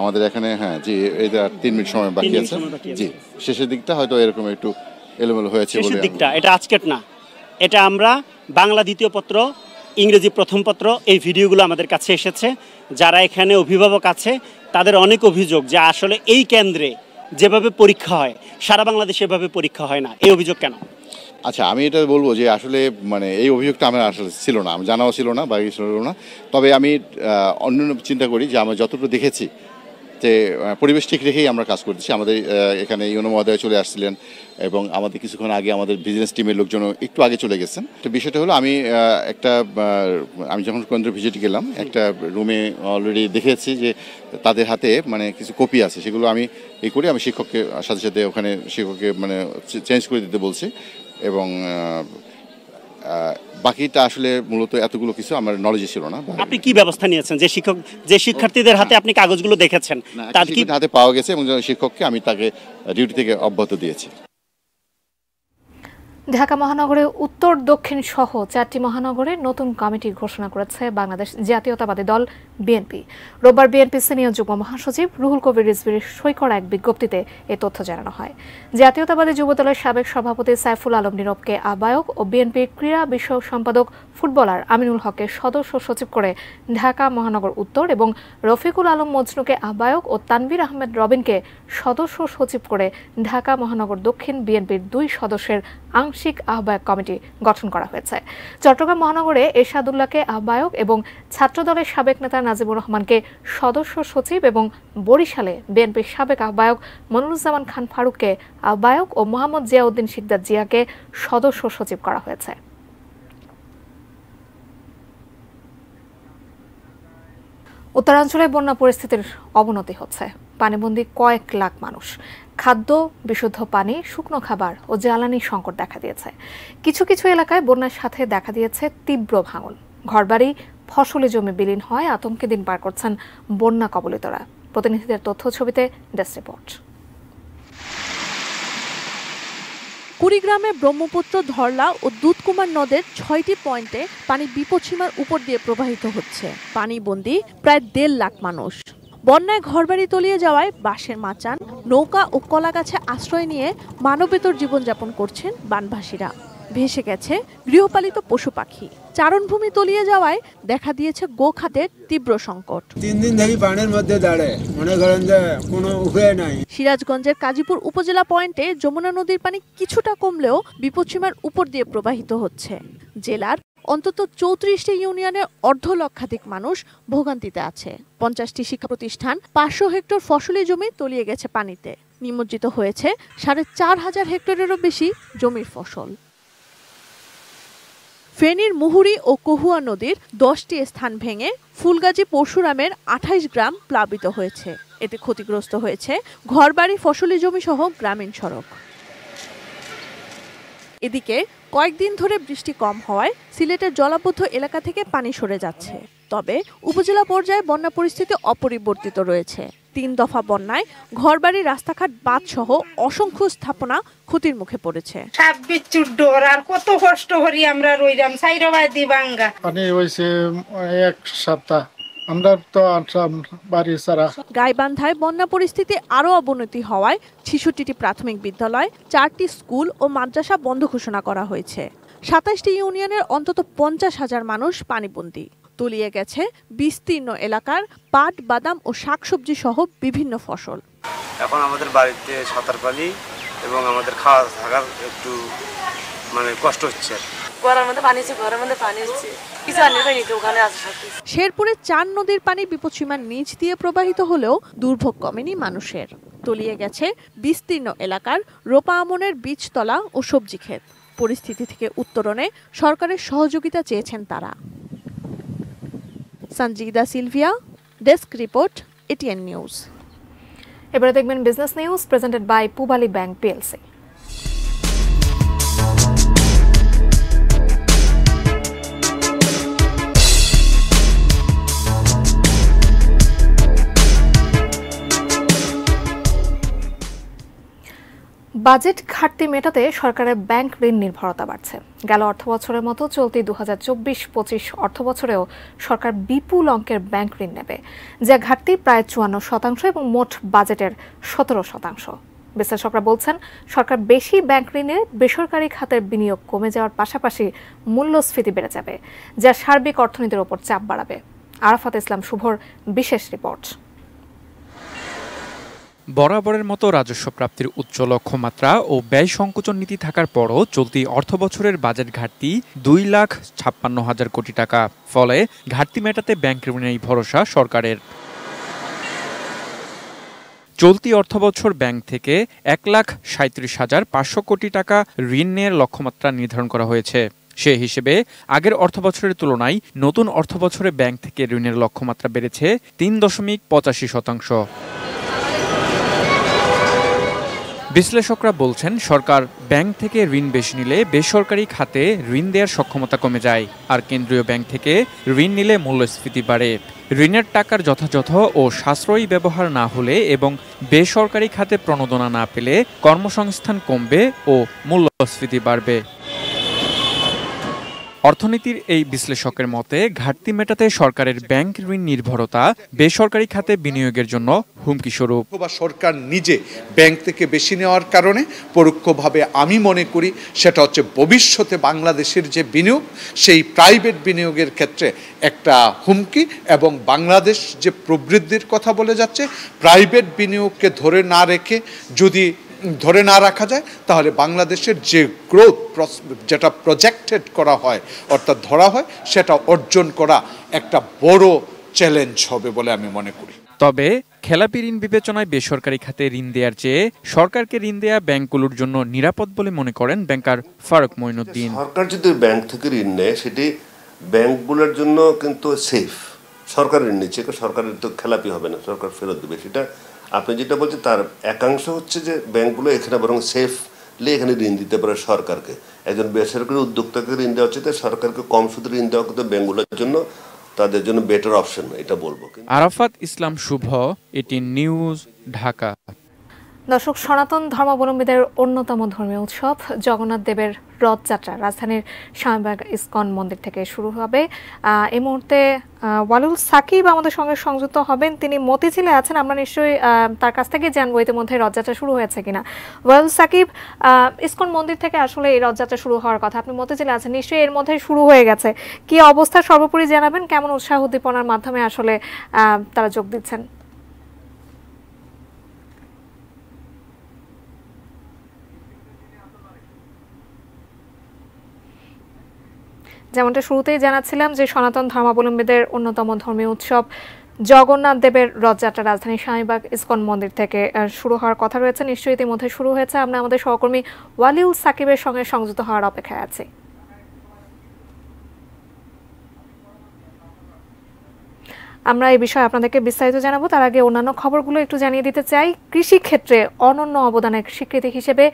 আমাদের এখানে জি এটা 3 মিনিট সময় বাকি আছে। জি, শেষের দিকটা হয়তো এরকম একটু এলোমেলো হয়েছে বলে। শেষের দিকটা এটা আজকের না, এটা আমরা বাংলা দ্বিতীয় পত্র, ইংরেজি প্রথম পত্র, এই ভিডিওগুলো আমাদের কাছে এসেছে। যারা এখানে অভিভাবক আছে তাদের অনেক অভিযোগ যে আসলে এই কেন্দ্রে যেভাবে পরীক্ষা হয় সারা বাংলাদেশে এভাবে পরীক্ষা হয় না। এই অভিযোগ কেন? আচ্ছা, আমি এটা বলবো যে আসলে এই অভিযোগটা আমার আসলে ছিল না, আমি জানাও ছিল না বা ছিল না। তবে আমি অন্য চিন্তা করি যে আমরা যতটুকু দেখেছি যে পরিবেশ ঠিক রেখেই আমরা কাজ করতেছি। আমাদের এখানে ইউনো মহোদয় চলে আসছিলেন এবং আমাদের কিছুক্ষণ আগে আমাদের বিজনেস টিমের লোকজন একটু আগে চলে গেছেন। তো বিষয়টা হলো আমি যখন কেন্দ্র ভিজিট গেলাম, একটা রুমে অলরেডি দেখেছি যে তাদের হাতে কিছু কপি আছে, সেগুলো আমি আমি শিক্ষককে সাথে সাথে ওখানে শিক্ষককে চেঞ্জ করে দিতে বলছি এবং বাকিটা আসলে মূলত এতগুলো কিছু আমার নলেজে ছিল না। আপনি কি ব্যবস্থা নিয়েছেন যে শিক্ষার্থীদের হাতে আপনি কাগজগুলো দেখেছেন? তার কি হাতে পাওয়া গেছে এবং শিক্ষককে আমি তাকে ডিউটি থেকে অব্যাহত দিয়েছি। ঢাকা মহানগরে উত্তর দক্ষিণ সহ 4টি মহানগরে নতুন কমিটি ঘোষণা করেছে বাংলাদেশ জাতীয়তাবাদী দল বিএনপি। রোববার বিএনপি সিনিয়র যুগ্ম মহাসচিব রুহুল কবির রিজভীর সই করা এক বিজ্ঞপ্তিতে এ তথ্য জানানো হয়। জাতীয়তাবাদী যুবদলের সাবেক সভাপতি সাইফুল আলম নীরবকে আহ্বায়ক ও বিএনপির ক্রীড়া বিষয়ক সম্পাদক ফুটবলার আমিনুল হককে সদস্য সচিব করে ঢাকা মহানগর উত্তর এবং রফিকুল আলম মজনুকে আহ্বায়ক ও তানভীর আহমেদ রবিনকে সদস্য সচিব করে ঢাকা মহানগর দক্ষিণ বিএনপির 2 সদস্যের আংশিক আহ্বায়ক কমিটি গঠন করা হয়েছে। চট্টগ্রাম মহানগরে এরশাদুল্লাহকে আহ্বায়ক এবং ছাত্রদলের সাবেক নেতা নাজিবুর রহমানকে সদস্য সচিব এবং বরিশালে বিএনপির সাবেক আহ্বায়ক মনিরুজ্জামান খান ফারুককে আহ্বায়ক ও মোহাম্মদ জিয়াউদ্দিন শিকদার জিয়াকে সদস্য সচিব করা হয়েছে। উত্তরাঞ্চলে বন্যা পরিস্থিতির অবনতি হচ্ছে। পানিবন্দী কয়েক লাখ মানুষ। খাদ্য, বিশুদ্ধ পানি, শুকনো খাবার ও জ্বালানি সংকট দেখা দিয়েছে। কিছু কিছু এলাকায় বন্যার সাথে দেখা দিয়েছে তীব্র ভাঙন। ঘরবাড়ি, ফসলি জমি বিলীন হয় আতঙ্কে দিন পার করছেন বন্যা কবলিতরা। প্রতিনিধিদের তথ্য ছবিতে ডেস্ক রিপোর্ট। কুড়িগ্রামে ব্রহ্মপুত্র, ধরলা ও দুধকুমার নদের 6টি পয়েন্টে পানি বিপদসীমার উপর দিয়ে প্রবাহিত হচ্ছে। পানিবন্দী প্রায় 1.5 লাখ মানুষ। বন্যায় ঘরবাড়ি তলিয়ে যাওয়ায় বাঁশের মাচান, নৌকা ও কলাগাছে আশ্রয় নিয়ে মানবেতর জীবনযাপন করছেন বানভাসীরা। ভেসে গেছে গৃহপালিত পশু পাখি। চারণভূমি তলিয়ে যাওয়ায় দেখা দিয়েছে গোখাতের তীব্র সংকট। 3 দিন ধরে পানির মধ্যে দাঁড়ে, মনে করেন যে কোনো উপায় নাই। সিরাজগঞ্জের কাজীপুর উপজেলা পয়েন্টে যমুনা নদীর পানি কিছুটা কমলেও বিপদসীমার উপর দিয়ে প্রবাহিত হচ্ছে। জেলার অন্তত 34টি ইউনিয়নের 1.5 লক্ষাধিক মানুষ ভোগান্তিতে আছে। 50টি শিক্ষা প্রতিষ্ঠান, 500 হেক্টর ফসলি জমি তলিয়ে গেছে পানিতে। নিমজ্জিত হয়েছে 4,500 হেক্টরেরও বেশি জমির ফসল। ফেনীর মুহুরী ও কহুয়া নদীর 10টি স্থান ভেঙে ফুলগাজী পরশুরামের 28 গ্রাম প্লাবিত হয়েছে। এতে ক্ষতিগ্রস্ত হয়েছে ঘরবাড়ি, ফসলি জমি সহ গ্রামীণ সড়ক। এদিকে কয়েকদিন ধরে বৃষ্টি কম হওয়ায় সিলেটের জলাবদ্ধ এলাকা থেকে পানি সরে যাচ্ছে। তবে উপজেলা পর্যায়ে বন্যা পরিস্থিতি অপরিবর্তিত রয়েছে। 3 দফা বন্যায় ঘরবাড়ি, রাস্তাঘাট, বাঁধ সহ অসংখ্য স্থাপনা ক্ষতির মুখে পড়েছে। সাপ বিচ্ছুর ডোর আর কত কষ্ট করি আমরা রইলাম সাইরবাই দি ভাঙ্গা। পানি হইছে 1 সপ্তাহ, আমরা তো বাড়ি ছাড়া। গাইবান্ধায় বন্যা পরিস্থিতি আরও অবনতি হওয়ায় 66টি প্রাথমিক বিদ্যালয়, 4টি স্কুল ও মাদ্রাসা বন্ধ ঘোষণা করা হয়েছে। 27টি ইউনিয়নের অন্তত 50,000 মানুষ পানিবন্দী। তলিয়ে গেছে বিস্তীর্ণ এলাকার পাট, বাদাম ও শাকসবজি সহ বিভিন্ন ফসল। এখন আমাদের বাড়িতে সাঁতার পানি এবং আমাদের খাওয়া থাকার একটু কষ্ট হচ্ছে। শেরপুরে 4 নদীর পানি বিপদসীমার নিচ দিয়ে প্রবাহিত হলেও দুর্ভোগ কমেনি মানুষের। তলিয়ে গেছে বিস্তীর্ণ এলাকার রোপা আমনের বীজতলা ও সবজি ক্ষেত। পরিস্থিতি থেকে উত্তরণে সরকারের সহযোগিতা চেয়েছেন তারা। Sanjida Silvia, desk report, ATN news. এবারে দেখবেন business news presented by Pubali bank PLC. Budget ঘাটতি মেটাতে সরকারের ব্যাংক ঋণ নির্ভরতা বাড়ছে। গেল অর্থবছরের মতো চলতি 2024-25 অর্থবছরেও সরকার বিপুল অঙ্কের ব্যাংক ঋণ নেবে, যা ঘাটতি প্রায় 54% এবং মোট বাজেটের 17%। বিশ্লেষকরা বলছেন, সরকার বেশি ব্যাংক ঋণে বেসরকারি খাতের বিনিয়োগ কমে যাওয়ার পাশাপাশি মূল্যস্ফীতি বেড়ে যাবে, যা সার্বিক অর্থনীতির ওপর চাপ বাড়াবে। আরাফাত ইসলাম শুভর বিশেষ রিপোর্ট। বরাবরের মতো রাজস্ব প্রাপ্তির উচ্চ লক্ষ্যমাত্রা ও ব্যয় সংকোচন নীতি থাকার পরও চলতি অর্থবছরের বাজেট ঘাটতি 2,56,000 কোটি টাকা। ফলে ঘাটতি মেটাতে ব্যাংক ঋণেই ভরসা সরকারের। চলতি অর্থবছর ব্যাংক থেকে 1,37,500 কোটি টাকা ঋণ নেওয়ার লক্ষ্যমাত্রা নির্ধারণ করা হয়েছে। সে হিসেবে আগের অর্থবছরের তুলনায় নতুন অর্থবছরে ব্যাংক থেকে ঋণের লক্ষ্যমাত্রা বেড়েছে 3.85%। বিশ্লেষকরা বলছেন, সরকার ব্যাংক থেকে ঋণ বেশি নিলে বেসরকারি খাতে ঋণ দেওয়ার সক্ষমতা কমে যায়, আর কেন্দ্রীয় ব্যাংক থেকে ঋণ নিলে মূল্যস্ফীতি বাড়ে। ঋণের টাকার যথাযথ ও সাশ্রয়ী ব্যবহার না হলে এবং বেসরকারি খাতে প্রণোদনা না পেলে কর্মসংস্থান কমবে ও মূল্যস্ফীতি বাড়বে। অর্থনীতির এই বিশ্লেষকের মতে, ঘাটতি মেটাতে সরকারের ব্যাংক ঋণ নির্ভরতা বেসরকারি খাতে বিনিয়োগের জন্য হুমকি স্বরূপ। সরকার নিজে ব্যাংক থেকে বেশি নেওয়ার কারণে পরোক্ষভাবে আমি মনে করি সেটা হচ্ছে ভবিষ্যতে বাংলাদেশের যে বিনিয়োগ, সেই প্রাইভেট বিনিয়োগের ক্ষেত্রে একটা হুমকি, এবং বাংলাদেশ যে প্রবৃদ্ধির কথা বলে যাচ্ছে, প্রাইভেট বিনিয়োগকে ধরে না রাখা যায়, তাহলে বাংলাদেশের যে গ্রোথ যেটা প্রজেক্টেড করা হয় অর্থাৎ ধরা হয়, সেটা অর্জন করা একটা বড় চ্যালেঞ্জ হবে বলে আমি মনে করি। তবে খেলাপি ঋণ বিবেচনায় বেসরকারি খাতে ঋণ দেওয়ার চেয়ে সরকারকে ঋণ দেওয়া ব্যাংকগুলোর জন্য নিরাপদ বলে মনে করেন ব্যাংকার ফারুক মঈনুদ্দিন। সরকার যদি ব্যাংক থেকে ঋণ নেয়, সেটি ব্যাংকগুলোর জন্য কিন্তু সেফ। সরকার ঋণ নিচ্ছে, সরকারের তো খেলাপি হবে না, সরকার ফেরত দেবে। সেটা আপনি যেটা বলছেন তার একাংশ হচ্ছে যে ব্যাংকগুলো এখানে বরং সেফলি এখানে ঋণ দিতে পারে সরকারকে। একজন বেসরকারি উদ্যোক্তাকে ঋণ দেওয়া হচ্ছে, সরকারকে কম সুদে ঋণ দেওয়া কিন্তু ব্যাংকগুলোর জন্য তাদের জন্য বেটার অপশন, এটা বলবো। আরাফাত ইসলাম শুভ, এটিএন নিউজ, ঢাকা। দর্শক, সনাতন ধর্মাবলম্বীদের অন্যতম ধর্মীয় উৎসব জগন্নাথ দেবের রথযাত্রা রাজধানীর শাহবাগ ইসকন মন্দির থেকে শুরু হবে। এই মুহূর্তে ওয়ালুল সাকিব আমাদের সঙ্গে সংযুক্ত হবেন, তিনি মতিঝিলে আছেন। আমরা নিশ্চয়ই তার কাছ থেকে জানবো ইতিমধ্যে রথযাত্রা শুরু হয়েছে কিনা। ওয়ালুল সাকিব, ইসকন মন্দির থেকে আসলে এই রথযাত্রা শুরু হওয়ার কথা, আপনি মতিঝিলে আছেন, নিশ্চয়ই এর মধ্যে শুরু হয়ে গেছে। কি অবস্থা সর্বোপরি জানাবেন, কেমন উৎসাহ উদ্দীপনার মাধ্যমে আসলে তারা যোগ দিচ্ছেন? যেমনটা শুরুতেই জানাচ্ছিলাম যে সনাতন ধর্মাবলম্বীদের অন্যতম ধর্মীয় উৎসব জগন্নাথ দেবের রথযাত্রা রাজধানী শাহবাগ ইসকন মন্দির থেকে শুরু হওয়ার কথা রয়েছে। নিশ্চয়ই ইতিমধ্যে শুরু হয়েছে। আমরা আমাদের সহকর্মী ওয়ালিউল সাকিবের সঙ্গে সংযুক্ত হওয়ার অপেক্ষায় আছি। আমরা এই বিষয়ে আপনাদেরকে বিস্তারিত জানাবো। তার আগে অন্যান্য খবরগুলো একটু জানিয়ে দিতে চাই। কৃষি ক্ষেত্রে অনন্য অবদানের স্বীকৃতি হিসেবে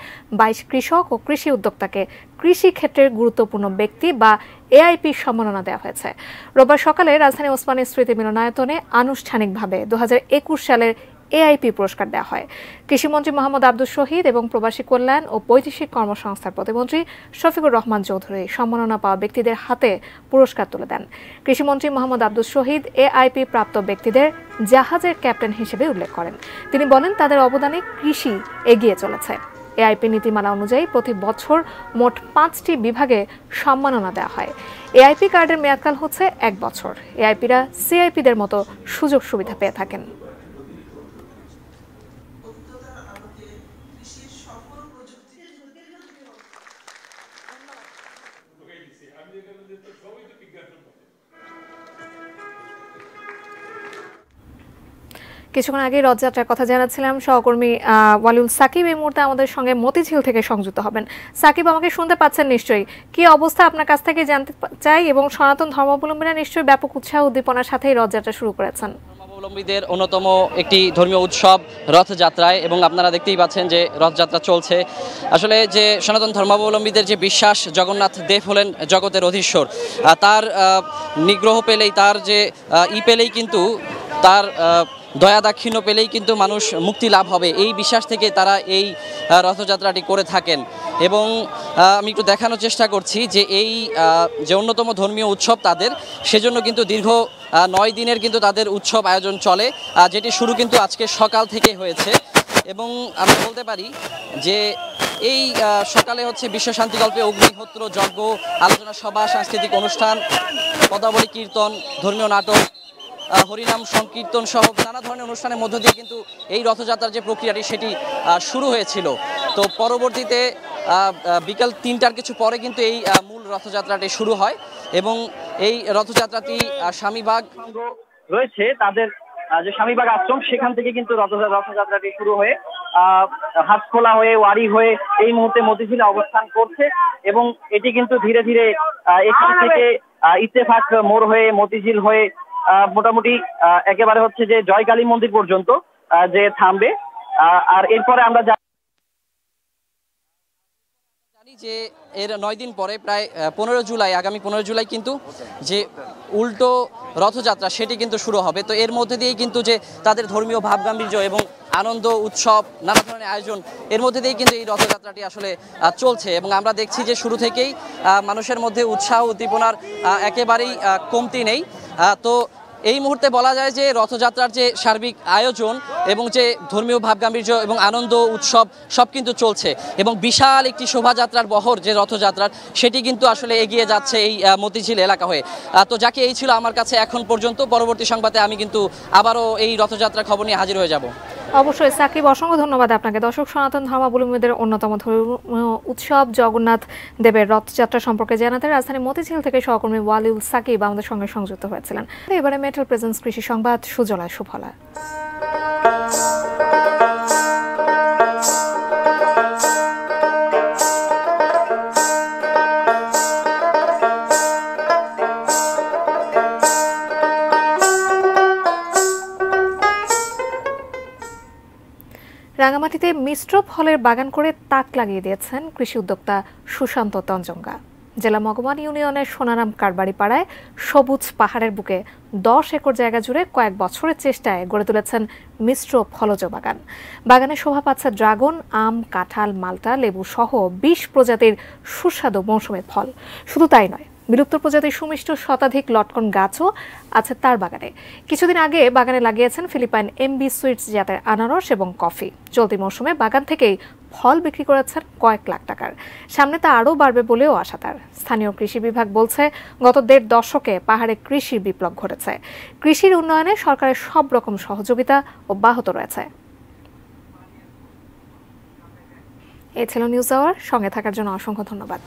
22 কৃষক ও কৃষি উদ্যোক্তাকে কৃষি ক্ষেত্রের গুরুত্বপূর্ণ ব্যক্তি বা এআইপি সম্মাননা দেওয়া হয়েছে। রোববার সকালে রাজধানী ওসমানী স্মৃতি মিলনায়তনে আনুষ্ঠানিকভাবে 2021 সালের এআইপি পুরস্কার দেওয়া হয়। কৃষিমন্ত্রী মোহাম্মদ আব্দুল শহীদ এবং প্রবাসী কল্যাণ ও বৈদেশিক কর্মসংস্থান প্রতিমন্ত্রী শফিকুর রহমান চৌধুরী সম্মাননা পাওয়া ব্যক্তিদের হাতে পুরস্কার তুলে দেন। কৃষিমন্ত্রী মোহাম্মদ আব্দুল শহীদ এআইপি প্রাপ্ত ব্যক্তিদের জাহাজের ক্যাপ্টেন হিসেবে উল্লেখ করেন। তিনি বলেন, তাদের অবদানে কৃষি এগিয়ে চলেছে। এআইপি নীতিমালা অনুযায়ী প্রতি বছর মোট 5টি বিভাগে সম্মাননা দেওয়া হয়। এআইপি কার্ডের মেয়াদকাল হচ্ছে 1 বছর। এআইপিরা সিআইপিদের মতো সুযোগ সুবিধা পেয়ে থাকেন। কিছুক্ষণ আগে রথযাত্রার কথা জানাচ্ছিলাম। সহকর্মী ওয়ালিউল সাকিব এই মুহূর্তে আমাদের সঙ্গে মতিঝিল থেকে সংযুক্ত হবেন। সাকিব, আমাকে শুনতে পাচ্ছেন নিশ্চয়ই? কি অবস্থা আপনার কাছ থেকে জানতে চাই। এবং সনাতন ধর্মাবলম্বীরা নিশ্চয়ই ব্যাপক উৎসাহ উদ্দীপনার সাথেই রথযাত্রা শুরু করেছেন। ধর্মাবলম্বীদের অন্যতম একটি ধর্মীয় উৎসব রথযাত্রায়, এবং আপনারা দেখতেই পাচ্ছেন যে রথযাত্রা চলছে। আসলে যে সনাতন ধর্মাবলম্বীদের যে বিশ্বাস, জগন্নাথ দেব হলেন জগতের অধীশ্বর, তার নিগ্রহ পেলেই, তার যে পেলেই কিন্তু, তার দয়া দাক্ষিণ্য পেলেই কিন্তু মানুষ মুক্তি লাভ হবে, এই বিশ্বাস থেকে তারা এই রথযাত্রাটি করে থাকেন। এবং আমি একটু দেখানোর চেষ্টা করছি যে এই যে অন্যতম ধর্মীয় উৎসব তাদের, সেজন্য কিন্তু দীর্ঘ 9 দিনের কিন্তু তাদের উৎসব আয়োজন চলে, যেটি শুরু কিন্তু আজকে সকাল থেকে হয়েছে। এবং আমি বলতে পারি যে এই সকালে হচ্ছে বিশ্ব শান্তিকল্পে অগ্নিহোত্র, যজ্ঞ, আলোচনা সভা, সাংস্কৃতিক অনুষ্ঠান, পদাবলী কীর্তন, ধর্মীয় নাটক, হরিনাম সংকীর্তন সহ নানা ধরনের অনুষ্ঠানের মধ্য দিয়ে কিন্তু এই রথযাত্রার যে প্রক্রিয়াটি সেটি শুরু হয়েছিল। তো পরবর্তীতে বিকাল 3টার কিছু পরে কিন্তু এই মূল রথযাত্রাটি শুরু হয়, এবং এই রথযাত্রাটি স্বামীবাগ রয়েছে, তাদের যে স্বামীবাগ আশ্রম, সেখান থেকে কিন্তু রথযাত্রাটি শুরু হয়ে হাতখোলা হয়ে, ওয়ারি হয়ে এই মুহূর্তে মতিঝিলে অবস্থান করছে। এবং এটি কিন্তু ধীরে ধীরে এখান থেকে ইত্তেফাক মোড় হয়ে, মতিঝিল হয়ে মোটামুটি একেবারে হচ্ছে যে জয়কালী মন্দির পর্যন্ত যে থামবে। আর এরপরে আমরা জানি যে এর 9 দিন পরে প্রায় 15 জুলাই, আগামী 15 জুলাই কিন্তু যে উল্টো রথযাত্রা সেটি কিন্তু শুরু হবে। তো এর মধ্যে দিয়েই কিন্তু যে তাদের ধর্মীয় ভাবগাম্ভীর্য এবং আনন্দ উৎসব, নানা ধরনের আয়োজন, এর মধ্যে দিয়েই কিন্তু এই রথযাত্রাটি আসলে চলছে। এবং আমরা দেখছি যে শুরু থেকেই মানুষের মধ্যে উৎসাহ উদ্দীপনার একেবারেই কমতি নেই। তো এই মুহূর্তে বলা যায় যে রথযাত্রার যে সার্বিক আয়োজন এবং যে ধর্মীয় ভাবগাম্ভীর্য এবং আনন্দ উৎসব সব কিন্তু চলছে, এবং বিশাল একটি শোভাযাত্রার বহর যে রথযাত্রার, সেটি কিন্তু আসলে এগিয়ে যাচ্ছে এই মতিঝিল এলাকা হয়ে। তো যাকে এই ছিল আমার কাছে এখন পর্যন্ত। পরবর্তী সংবাদে আমি কিন্তু আবারও এই রথযাত্রার খবর নিয়ে হাজির হয়ে যাব। অবশ্যই সাকিব, অসংখ্য ধন্যবাদ আপনাকে। দর্শক, সনাতন ধর্মাবলম্বীদের অন্যতম ধর্মীয় উৎসব জগন্নাথ দেবের রথযাত্রা সম্পর্কে জানাতে রাজধানী মতিঝিল থেকে সহকর্মী ওয়ালিউল সাকিব আমাদের সঙ্গে সংযুক্ত হয়েছিলেন। এবারে মেটাল প্রেজেন্স কৃষি সংবাদ, সুজলা সুফলা। রাঙামাটিতে মিশ্র ফলের বাগান করে তাক লাগিয়ে দিয়েছেন কৃষি উদ্যোক্তা সুশান্ত তঞ্জঙ্গা। জেলা মগবান ইউনিয়নের সোনারাম কারবারি পাড়ায় সবুজ পাহাড়ের বুকে 10 একর জায়গা জুড়ে কয়েক বছরের চেষ্টায় গড়ে তুলেছেন মিশ্র ফলজ বাগান। বাগানে শোভা পাচ্ছে ড্রাগন, আম, কাঁঠাল, মাল্টা, লেবু সহ 20 প্রজাতির সুস্বাদু মৌসুমী ফল। শুধু তাই নয়, বিলুপ্ত প্রজাতির সুমিষ্ট শতাধিক লটকন গাছও আছে তার বাগানে। কিছুদিন আগে বাগানে লাগিয়েছেন ফিলিপাইন এমবি সুইটস জাতের আনারস এবং কফি। চলতি মৌসুমে বাগান থেকেই ফল বিক্রি করেছেন কয়েক লাখ টাকার। সামনে তা আরও বাড়বে বলেও আশা তার। স্থানীয় কৃষি বিভাগ বলছে, গত 1.5 দশকে পাহাড়ে কৃষির বিপ্লব ঘটেছে। কৃষির উন্নয়নে সরকারের সব রকম সহযোগিতা অব্যাহত রয়েছে। এ ছিল নিউজ আওয়ার। সঙ্গে থাকার জন্য অসংখ্য ধন্যবাদ।